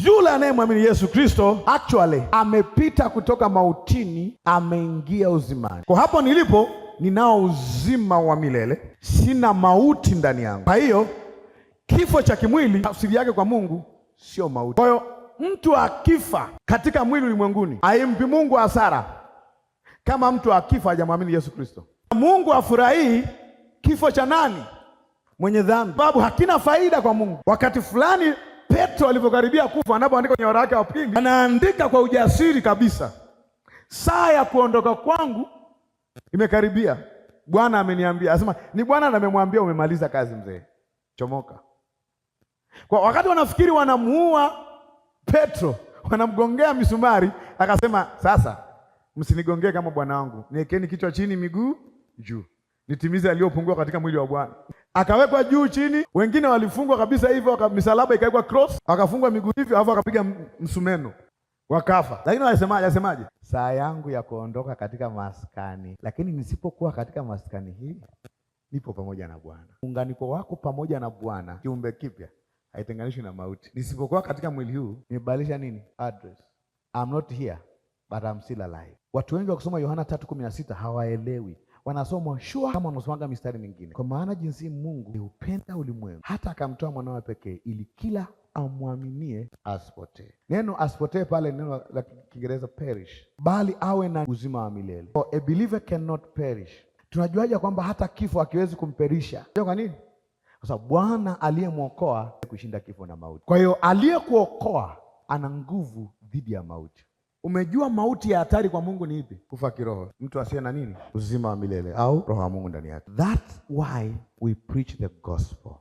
yule anayemwamini Yesu Kristo actually amepita kutoka mautini, ameingia uzimani. Kwa hapo nilipo ninao uzima wa milele, sina mauti ndani yangu. Kwa hiyo kifo cha kimwili tafsiri yake kwa Mungu sio mauti. Kwa hiyo mtu akifa katika mwili ulimwenguni haimpi Mungu hasara kama mtu akifa hajamwamini Yesu Kristo. Mungu afurahii kifo cha nani? Mwenye dhambi, sababu hakina faida kwa Mungu. Wakati fulani Petro alipokaribia kufa, anapoandika kwenye waraka wa pili, anaandika kwa ujasiri kabisa, saa ya kuondoka kwangu imekaribia. Bwana ameniambia, anasema ni Bwana amemwambia umemaliza kazi mzee, chomoka. Kwa wakati wanafikiri wanamuua Petro, wanamgongea misumari, akasema sasa msinigongee kama Bwana wangu, niwekeni kichwa chini miguu juu, nitimize aliyopungua katika mwili wa Bwana. Akawekwa juu chini, wengine walifungwa kabisa hivyo, misalaba ikawekwa cross, akafungwa miguu hivyo, alafu akapiga msumeno, wakafa. Lakini alisemaje? Saa yangu ya kuondoka katika maskani, lakini nisipokuwa katika maskani hii nipo pamoja na Bwana. Muunganiko wako pamoja na Bwana, kiumbe kipya, haitenganishwi na mauti. Nisipokuwa katika mwili huu nimebadilisha nini? Address. I'm not here but I'm still alive. Watu wengi wakisoma Yohana 3:16 hawaelewi. Wanasoma shua kama wanasomaga mistari mingine. Kwa maana jinsi Mungu aliupenda ulimwengu hata akamtoa mwanawe pekee, ili kila amwaminie asipotee. Neno asipotee pale neno la Kiingereza perish, bali awe na uzima wa milele. So a believer cannot perish. Tunajuaje kwamba hata kifo hakiwezi kumperisha? Kwa nini? Kwa sababu Bwana aliyemwokoa kushinda kifo na mauti. Kwa hiyo aliyekuokoa ana nguvu dhidi ya mauti. Umejua mauti ya hatari kwa Mungu ni ipi? Kufa kiroho. Mtu asiye na nini? Uzima wa milele au roho wa Mungu ndani yake. That's why we preach the gospel.